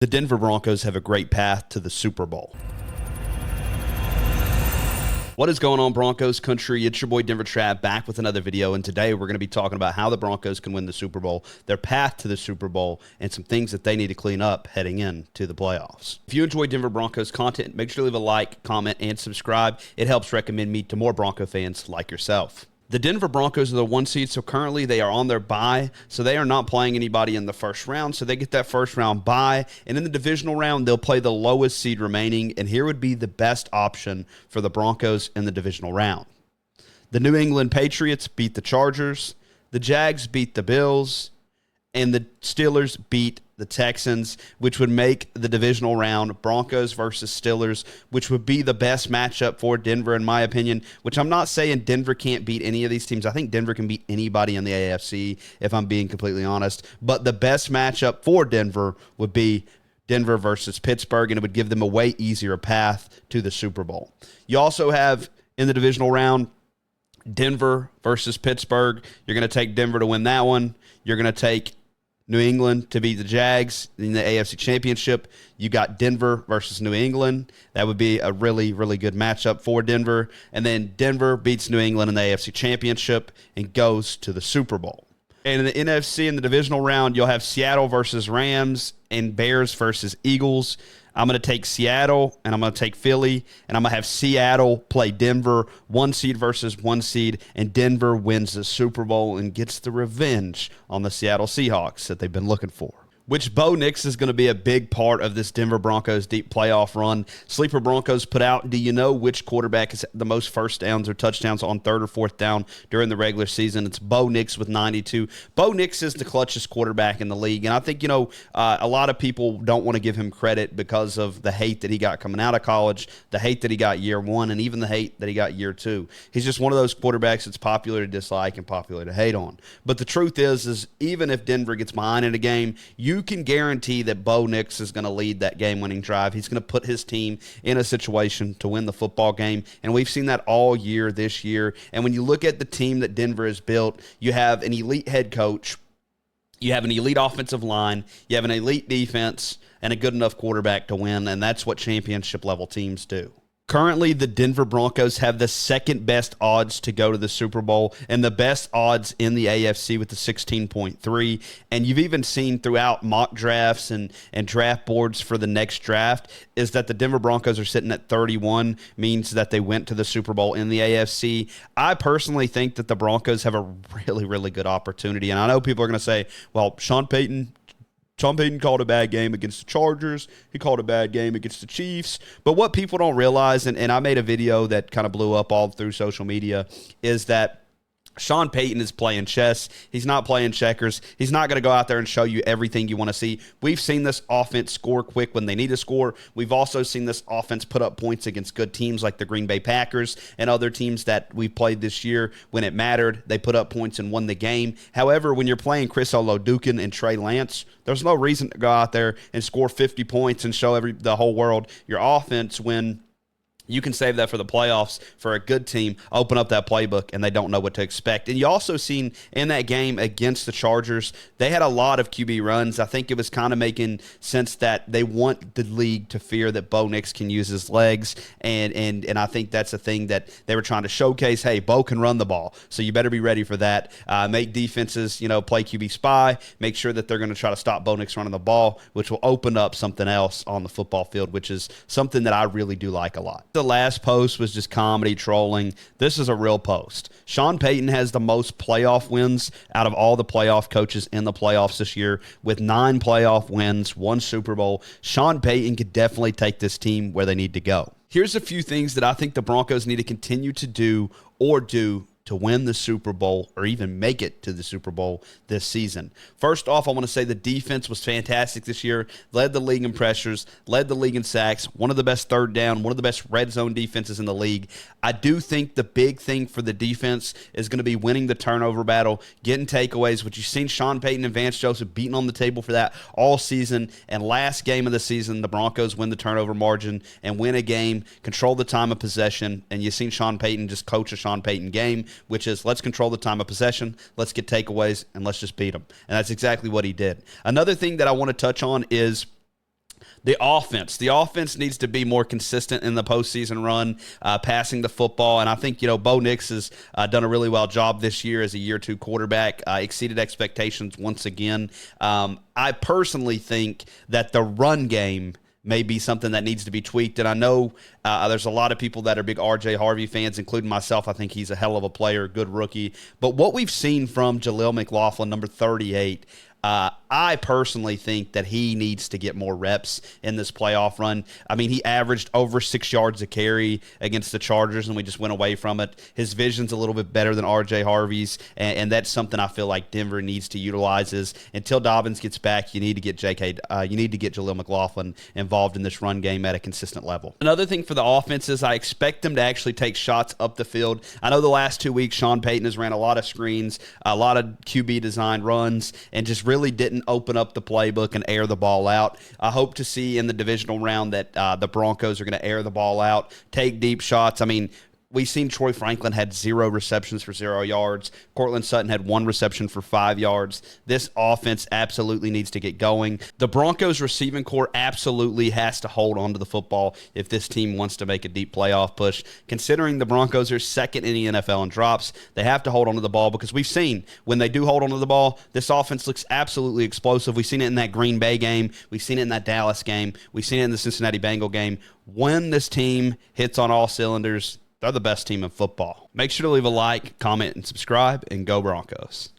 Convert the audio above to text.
The Denver Broncos have a great path to the Super Bowl. What is going on, Broncos country? It's your boy Denver Trav back with another video, and today we're going to be talking about how the Broncos can win the Super Bowl, their path to the Super Bowl, and some things that they need to clean up heading into the playoffs. If you enjoy Denver Broncos content, make sure to leave a like, comment, and subscribe. It helps recommend me to more Bronco fans like yourself. The Denver Broncos are the 1 seed, so currently they are on their bye, so they are not playing anybody in the first round, so they get that first round bye, and in the divisional round, they'll play the lowest seed remaining, and here would be the best option for the Broncos in the divisional round. The New England Patriots beat the Chargers, the Jags beat the Bills, and the Steelers beat the Texans, which would make the divisional round Broncos versus Steelers, which would be the best matchup for Denver, in my opinion, which I'm not saying Denver can't beat any of these teams. I think Denver can beat anybody in the AFC, if I'm being completely honest. But the best matchup for Denver would be Denver versus Pittsburgh, and it would give them a way easier path to the Super Bowl. You also have, in the divisional round, Denver versus Pittsburgh. You're going to take Denver to win that one. You're going to take New England to beat the Jags in the AFC Championship. You got Denver versus New England. That would be a really, really good matchup for Denver. And then Denver beats New England in the AFC Championship and goes to the Super Bowl. And in the NFC, in the divisional round, you'll have Seattle versus Rams and Bears versus Eagles. I'm going to take Seattle, and I'm going to take Philly, and I'm going to have Seattle play Denver, 1 seed versus 1 seed, and Denver wins the Super Bowl and gets the revenge on the Seattle Seahawks that they've been looking for. Which Bo Nix is going to be a big part of this Denver Broncos deep playoff run. Sleeper Broncos put out, do you know which quarterback has the most first downs or touchdowns on third or fourth down during the regular season? It's Bo Nix with 92. Bo Nix is the clutchest quarterback in the league, and I think, a lot of people don't want to give him credit because of the hate that he got coming out of college, the hate that he got year one, and even the hate that he got year two. He's just one of those quarterbacks that's popular to dislike and popular to hate on. But the truth is even if Denver gets behind in a game, you can guarantee that Bo Nix is going to lead that game-winning drive. He's going to put his team in a situation to win the football game, and we've seen that all year this year. And when you look at the team that Denver has built, you have an elite head coach, you have an elite offensive line, you have an elite defense, and a good enough quarterback to win, and that's what championship-level teams do. Currently, the Denver Broncos have the second best odds to go to the Super Bowl and the best odds in the AFC with the 16.3. And you've even seen throughout mock drafts and draft boards for the next draft is that the Denver Broncos are sitting at 31, means that they went to the Super Bowl in the AFC. I personally think that the Broncos have a really, really good opportunity. And I know people are going to say, well, Sean Payton called a bad game against the Chargers. He called a bad game against the Chiefs. But what people don't realize, and I made a video that kind of blew up all through social media, is that Sean Payton is playing chess. He's not playing checkers. He's not going to go out there and show you everything you want to see. We've seen this offense score quick when they need to score. We've also seen this offense put up points against good teams like the Green Bay Packers and other teams that we played this year. When it mattered, they put up points and won the game. However, when you're playing Chris Olodukin and Trey Lance, there's no reason to go out there and score 50 points and show the whole world your offense when you can save that for the playoffs for a good team, open up that playbook, and they don't know what to expect. And you also seen in that game against the Chargers, they had a lot of QB runs. I think it was kind of making sense that they want the league to fear that Bo Nix can use his legs, and I think that's a thing that they were trying to showcase. Hey, Bo can run the ball, so you better be ready for that. Make defenses, play QB spy, make sure that they're going to try to stop Bo Nix running the ball, which will open up something else on the football field, which is something that I really do like a lot. The last post was just comedy trolling. This is a real post. Sean Payton has the most playoff wins out of all the playoff coaches in the playoffs this year with 9 playoff wins, 1 Super Bowl. Sean Payton could definitely take this team where they need to go. Here's a few things that I think the Broncos need to continue to do to win the Super Bowl or even make it to the Super Bowl this season. First off, I want to say the defense was fantastic this year, led the league in pressures, led the league in sacks, one of the best third down, one of the best red zone defenses in the league. I do think the big thing for the defense is going to be winning the turnover battle, getting takeaways, which you've seen Sean Payton and Vance Joseph beating on the table for that all season. And last game of the season, the Broncos win the turnover margin and win a game, control the time of possession, and you've seen Sean Payton just coach a Sean Payton game, which is let's control the time of possession, let's get takeaways, and let's just beat them. And that's exactly what he did. Another thing that I want to touch on is The offense. The offense needs to be more consistent in the postseason run, passing the football. And I think, Bo Nix has done a really well job this year as a year two quarterback, exceeded expectations once again. I personally think that the run game may be something that needs to be tweaked. And I know there's a lot of people that are big R.J. Harvey fans, including myself. I think he's a hell of a player, good rookie. But what we've seen from Jaleel McLaughlin, number 38, I personally think that he needs to get more reps in this playoff run. I mean, he averaged over 6 yards a carry against the Chargers, and we just went away from it. His vision's a little bit better than R.J. Harvey's, and that's something I feel like Denver needs to utilize. Is until Dobbins gets back, you need to get Jaleel McLaughlin involved in this run game at a consistent level. Another thing for the offense is I expect them to actually take shots up the field. I know the last 2 weeks, Sean Payton has ran a lot of screens, a lot of QB designed runs, and just really didn't open up the playbook and air the ball out. I hope to see in the divisional round that the Broncos are going to air the ball out, take deep shots. I mean, we've seen Troy Franklin had 0 receptions for 0 yards. Cortland Sutton had 1 reception for 5 yards. This offense absolutely needs to get going. The Broncos receiving corps absolutely has to hold on to the football if this team wants to make a deep playoff push. Considering the Broncos are second in the NFL in drops, they have to hold on to the ball because we've seen when they do hold on to the ball, this offense looks absolutely explosive. We've seen it in that Green Bay game. We've seen it in that Dallas game. We've seen it in the Cincinnati Bengal game. When this team hits on all cylinders, they're the best team in football. Make sure to leave a like, comment, and subscribe, and go Broncos.